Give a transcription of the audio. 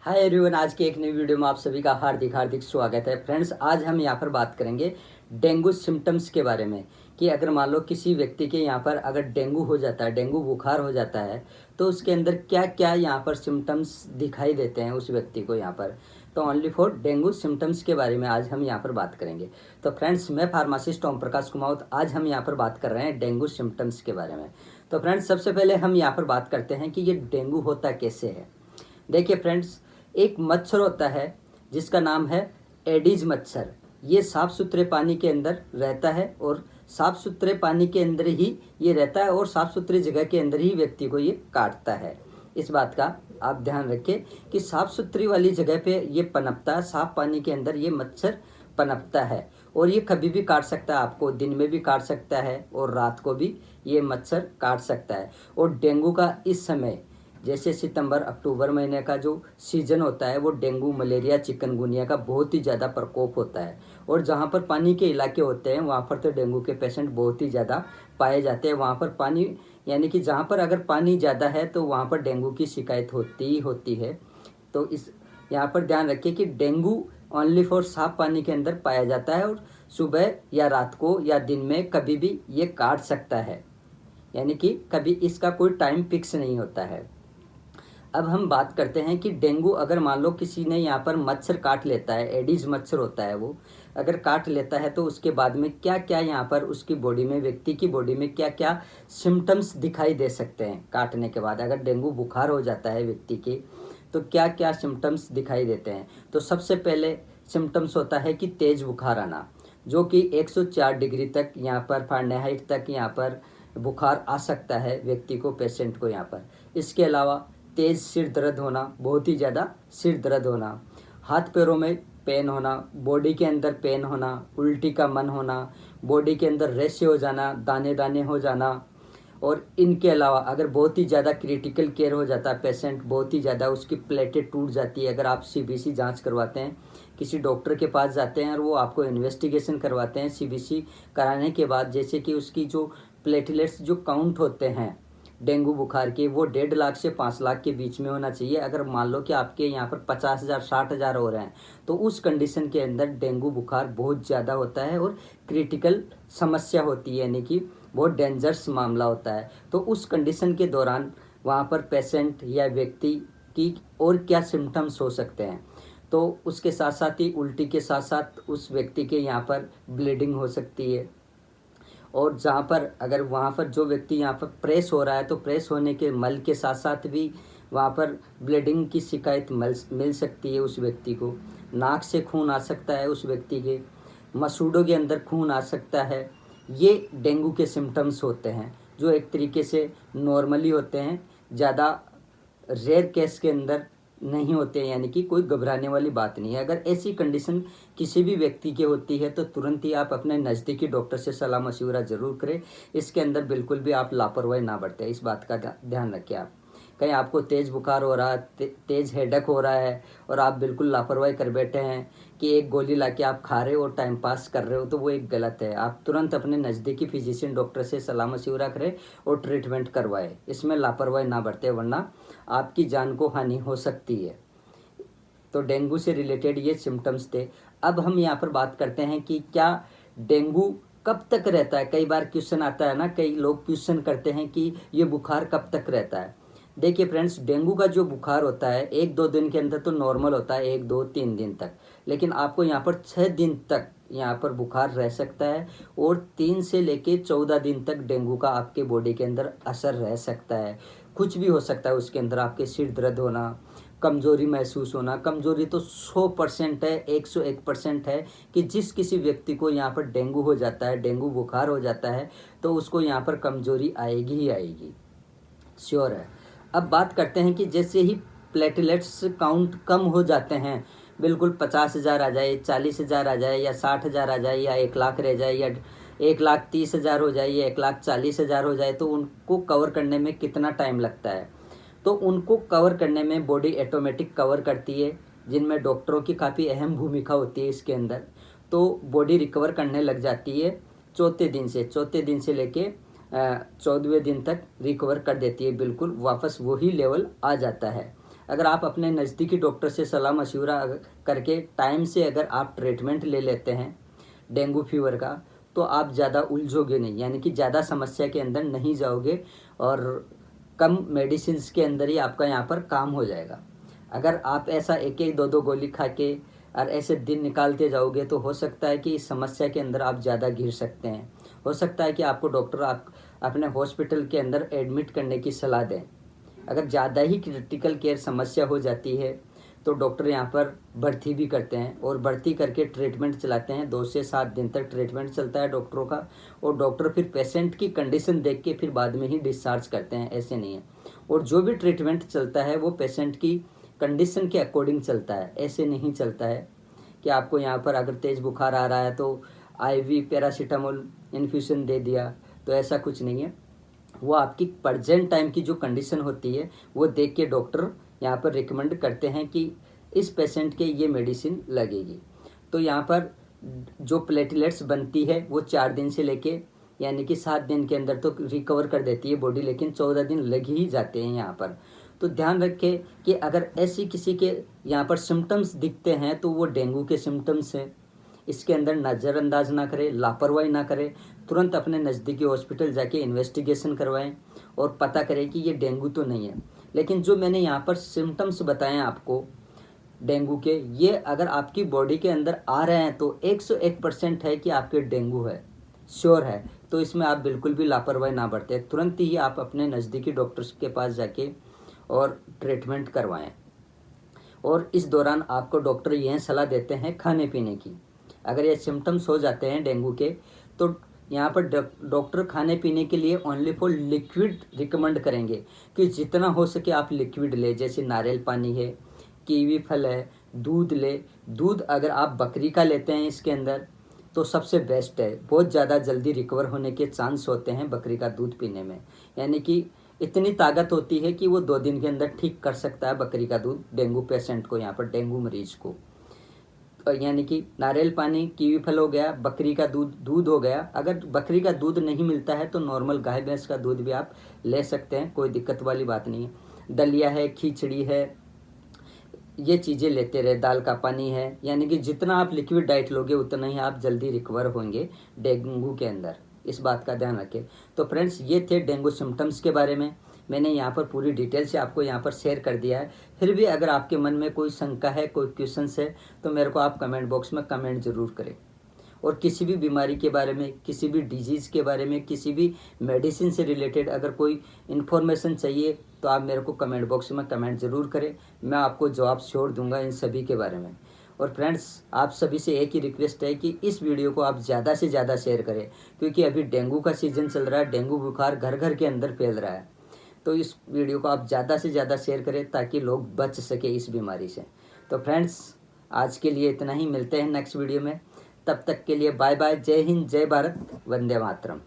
Hi everyone, आज के एक नई वीडियो में आप सभी का हार्दिक हार्दिक स्वागत है। फ्रेंड्स, आज हम यहाँ पर बात करेंगे डेंगू सिम्टम्स के बारे में कि अगर मान लो किसी व्यक्ति के यहाँ पर अगर डेंगू हो जाता है, डेंगू बुखार हो जाता है, तो उसके अंदर क्या क्या यहाँ पर सिम्टम्स दिखाई देते हैं उस व्यक्ति को यहाँ पर। तो ओनली फॉर डेंगू सिम्टम्स के बारे में आज हम यहाँ पर बात करेंगे। तो फ्रेंड्स, मैं फार्मासिस्ट ओम प्रकाश कुमावत, आज हम यहाँ पर बात कर रहे हैं डेंगू सिम्टम्स के बारे में। तो फ्रेंड्स, सबसे पहले हम यहाँ पर बात करते हैं कि ये डेंगू होता कैसे है। देखिए फ्रेंड्स, एक मच्छर होता है जिसका नाम है एडिज मच्छर। ये साफ़ सुथरे पानी के अंदर रहता है और साफ़ सुथरे पानी के अंदर ही ये रहता है और साफ़ सुथरी जगह के अंदर ही व्यक्ति को ये काटता है। इस बात का आप ध्यान रखें कि साफ़ सुथरी वाली जगह पे ये पनपता है, साफ़ पानी के अंदर ये मच्छर पनपता है और ये कभी भी काट सकता है आपको, दिन में भी काट सकता है और रात को भी ये मच्छर काट सकता है। और डेंगू का इस समय जैसे सितंबर अक्टूबर महीने का जो सीज़न होता है वो डेंगू मलेरिया चिकनगुनिया का बहुत ही ज़्यादा प्रकोप होता है। और जहाँ पर पानी के इलाके होते हैं वहाँ पर तो डेंगू के पेशेंट बहुत ही ज़्यादा पाए जाते हैं। वहाँ पर पानी यानी कि जहाँ पर अगर पानी ज़्यादा है तो वहाँ पर डेंगू की शिकायत होती ही होती है। तो इस यहाँ पर ध्यान रखिए कि डेंगू ओनली फॉर साफ पानी के अंदर पाया जाता है और सुबह या रात को या दिन में कभी भी ये काट सकता है, यानी कि कभी इसका कोई टाइम फिक्स नहीं होता है। अब हम बात करते हैं कि डेंगू अगर मान लो किसी ने यहाँ पर मच्छर काट लेता है, एडिज मच्छर होता है वो अगर काट लेता है, तो उसके बाद में क्या क्या यहाँ पर उसकी बॉडी में, व्यक्ति की बॉडी में क्या क्या सिम्टम्स दिखाई दे सकते हैं। काटने के बाद अगर डेंगू बुखार हो जाता है व्यक्ति के तो क्या क्या सिम्टम्स दिखाई देते हैं। तो सबसे पहले सिम्टम्स होता है कि तेज़ बुखार आना, जो कि 104 डिग्री तक यहाँ पर फ़ारेनहाइट तक यहाँ पर बुखार आ सकता है व्यक्ति को, पेशेंट को यहाँ पर। इसके अलावा तेज़ सिर दर्द होना, बहुत ही ज़्यादा सिर दर्द होना, हाथ पैरों में पेन होना, बॉडी के अंदर पेन होना, उल्टी का मन होना, बॉडी के अंदर रैश हो जाना, दाने दाने हो जाना। और इनके अलावा अगर बहुत ही ज़्यादा क्रिटिकल केयर हो जाता है पेशेंट, बहुत ही ज़्यादा उसकी प्लेटें टूट जाती है, अगर आप सीबीसी जांच करवाते हैं, किसी डॉक्टर के पास जाते हैं और वो आपको इन्वेस्टिगेशन करवाते हैं, सीबीसी कराने के बाद जैसे कि उसकी जो प्लेटलेट्स जो काउंट होते हैं डेंगू बुखार के, वो 1.5 लाख से 5 लाख के बीच में होना चाहिए। अगर मान लो कि आपके यहाँ पर 50,000 60,000 हो रहे हैं तो उस कंडीशन के अंदर डेंगू बुखार बहुत ज़्यादा होता है और क्रिटिकल समस्या होती है, यानी कि बहुत डेंजरस मामला होता है। तो उस कंडीशन के दौरान वहाँ पर पेशेंट या व्यक्ति की और क्या सिम्टम्स हो सकते हैं, तो उसके साथ साथ ही उल्टी के साथ साथ उस व्यक्ति के यहाँ पर ब्लीडिंग हो सकती है। और जहाँ पर अगर वहाँ पर जो व्यक्ति यहाँ पर प्रेस हो रहा है तो प्रेस होने के मल के साथ साथ भी वहाँ पर ब्लीडिंग की शिकायत मिल सकती है उस व्यक्ति को। नाक से खून आ सकता है उस व्यक्ति के, मसूड़ों के अंदर खून आ सकता है। ये डेंगू के सिम्टम्स होते हैं जो एक तरीके से नॉर्मली होते हैं, ज़्यादा रेयर केस के अंदर नहीं होते हैं, यानी कि कोई घबराने वाली बात नहीं है। अगर ऐसी कंडीशन किसी भी व्यक्ति की होती है तो तुरंत ही आप अपने नज़दीकी डॉक्टर से सलाह मशवरा ज़रूर करें। इसके अंदर बिल्कुल भी आप लापरवाही ना बरतें, इस बात का ध्यान रखें। आप कहीं आपको तेज़ बुखार हो रहा है, तेज़ हेडेक हो रहा है और आप बिल्कुल लापरवाही कर बैठे हैं कि एक गोली लाके आप खा रहे हो और टाइम पास कर रहे हो, तो वो एक गलत है। आप तुरंत अपने नज़दीकी फिजिशियन डॉक्टर से सलाह मशवरा करें और ट्रीटमेंट करवाएं। इसमें लापरवाही ना बरतें, वरना आपकी जान को हानि हो सकती है। तो डेंगू से रिलेटेड ये सिम्टम्स थे। अब हम यहाँ पर बात करते हैं कि क्या डेंगू कब तक रहता है। कई बार क्वेश्चन आता है ना, कई लोग क्वेश्चन करते हैं कि ये बुखार कब तक रहता है। देखिए फ्रेंड्स, डेंगू का जो बुखार होता है 1-2 दिन के अंदर तो नॉर्मल होता है, 1-2-3 दिन तक, लेकिन आपको यहाँ पर 6 दिन तक यहाँ पर बुखार रह सकता है और 3 से लेके 14 दिन तक डेंगू का आपके बॉडी के अंदर असर रह सकता है। कुछ भी हो सकता है उसके अंदर, आपके सिर दर्द होना, कमज़ोरी महसूस होना। कमज़ोरी तो 100% है, 101% है कि जिस किसी व्यक्ति को यहाँ पर डेंगू हो जाता है, डेंगू बुखार हो जाता है, तो उसको यहाँ पर कमज़ोरी आएगी ही आएगी, श्योर है। अब बात करते हैं कि जैसे ही प्लेटलेट्स काउंट कम हो जाते हैं, बिल्कुल 50,000 आ जाए, 40,000 आ जाए या 60,000 आ जाए या 1 लाख रह जाए या 1,30,000 हो जाए या 1,40,000 हो जाए, तो उनको कवर करने में कितना टाइम लगता है। तो उनको कवर करने में बॉडी ऑटोमेटिक कवर करती है, जिनमें डॉक्टरों की काफ़ी अहम भूमिका होती है इसके अंदर। तो बॉडी रिकवर करने लग जाती है चौथे दिन से लेके 14वें दिन तक रिकवर कर देती है, बिल्कुल वापस वही लेवल आ जाता है। अगर आप अपने नज़दीकी डॉक्टर से सलाह मशवरा करके टाइम से अगर आप ट्रीटमेंट ले लेते हैं डेंगू फीवर का, तो आप ज़्यादा उलझोगे नहीं, यानी कि ज़्यादा समस्या के अंदर नहीं जाओगे और कम मेडिसिन्स के अंदर ही आपका यहाँ पर काम हो जाएगा। अगर आप ऐसा एक एक दो दो गोली खा के और ऐसे दिन निकालते जाओगे तो हो सकता है कि इस समस्या के अंदर आप ज़्यादा घिर सकते हैं। हो सकता है कि आपको डॉक्टर आप अपने हॉस्पिटल के अंदर एडमिट करने की सलाह दें। अगर ज़्यादा ही क्रिटिकल केयर समस्या हो जाती है तो डॉक्टर यहाँ पर भर्ती भी करते हैं और भर्ती करके ट्रीटमेंट चलाते हैं। 2 से 7 दिन तक ट्रीटमेंट चलता है डॉक्टरों का, और डॉक्टर फिर पेशेंट की कंडीशन देख के फिर बाद में ही डिस्चार्ज करते हैं, ऐसे नहीं है। और जो भी ट्रीटमेंट चलता है वो पेशेंट की कंडीशन के अकॉर्डिंग चलता है, ऐसे नहीं चलता है कि आपको यहाँ पर अगर तेज़ बुखार आ रहा है तो IV पैरासीटामोल इन्फ्यूज़न दे दिया, तो ऐसा कुछ नहीं है। वो आपकी प्रेजेंट टाइम की जो कंडीशन होती है वो देख के डॉक्टर यहाँ पर रिकमेंड करते हैं कि इस पेशेंट के ये मेडिसिन लगेगी। तो यहाँ पर जो प्लेटलेट्स बनती है वो 4 दिन से लेके यानी कि 7 दिन के अंदर तो रिकवर कर देती है बॉडी, लेकिन 14 दिन लग ही जाते हैं यहाँ पर। तो ध्यान रखें कि अगर ऐसी किसी के यहाँ पर सिम्टम्स दिखते हैं तो वो डेंगू के सिम्टम्स हैं। इसके अंदर नज़रअंदाज ना करें, लापरवाही ना करें, तुरंत अपने नज़दीकी हॉस्पिटल जाके इन्वेस्टिगेशन करवाएं और पता करें कि ये डेंगू तो नहीं है। लेकिन जो मैंने यहाँ पर सिम्टम्स बताए हैं आपको डेंगू के, ये अगर आपकी बॉडी के अंदर आ रहे हैं तो 101% है कि आपके डेंगू है, श्योर है। तो इसमें आप बिल्कुल भी लापरवाही ना बरतें, तुरंत ही आप अपने नज़दीकी डॉक्टर्स के पास जाके और ट्रीटमेंट करवाएं। और इस दौरान आपको डॉक्टर यह सलाह देते हैं खाने पीने की। अगर ये सिम्टम्स हो जाते हैं डेंगू के तो यहाँ पर डॉक्टर खाने पीने के लिए ओनली फॉर लिक्विड रिकमेंड करेंगे कि जितना हो सके आप लिक्विड ले, जैसे नारियल पानी है, कीवी फल है, दूध ले। दूध अगर आप बकरी का लेते हैं इसके अंदर तो सबसे बेस्ट है, बहुत ज़्यादा जल्दी रिकवर होने के चांस होते हैं बकरी का दूध पीने में। यानी कि इतनी ताकत होती है कि वो 2 दिन के अंदर ठीक कर सकता है बकरी का दूध डेंगू पेशेंट को, यहाँ पर डेंगू मरीज को। यानी कि नारियल पानी, कीवी फल हो गया, बकरी का दूध हो गया। अगर बकरी का दूध नहीं मिलता है तो नॉर्मल गाय भैंस का दूध भी आप ले सकते हैं, कोई दिक्कत वाली बात नहीं है। दलिया है, खिचड़ी है, ये चीज़ें लेते रहे, दाल का पानी है। यानी कि जितना आप लिक्विड डाइट लोगे उतना ही आप जल्दी रिकवर होंगे डेंगू के अंदर, इस बात का ध्यान रखें। तो फ्रेंड्स, ये थे डेंगू सिम्टम्स के बारे में। मैंने यहाँ पर पूरी डिटेल से आपको यहाँ पर शेयर कर दिया है। फिर भी अगर आपके मन में कोई शंका है, कोई क्वेश्चंस है, तो मेरे को आप कमेंट बॉक्स में कमेंट ज़रूर करें। और किसी भी बीमारी के बारे में, किसी भी डिजीज़ के बारे में, किसी भी मेडिसिन से रिलेटेड अगर कोई इन्फॉर्मेशन चाहिए तो आप मेरे को कमेंट बॉक्स में कमेंट ज़रूर करें, मैं आपको जवाब छोड़ दूंगा इन सभी के बारे में। और फ्रेंड्स, आप सभी से एक ही रिक्वेस्ट है कि इस वीडियो को आप ज़्यादा से ज़्यादा शेयर करें, क्योंकि अभी डेंगू का सीज़न चल रहा है, डेंगू बुखार घर घर के अंदर फैल रहा है। तो इस वीडियो को आप ज़्यादा से ज़्यादा शेयर करें ताकि लोग बच सके इस बीमारी से। तो फ्रेंड्स, आज के लिए इतना ही, मिलते हैं नेक्स्ट वीडियो में। तब तक के लिए बाय बाय, जय हिंद, जय भारत, वंदे मातरम।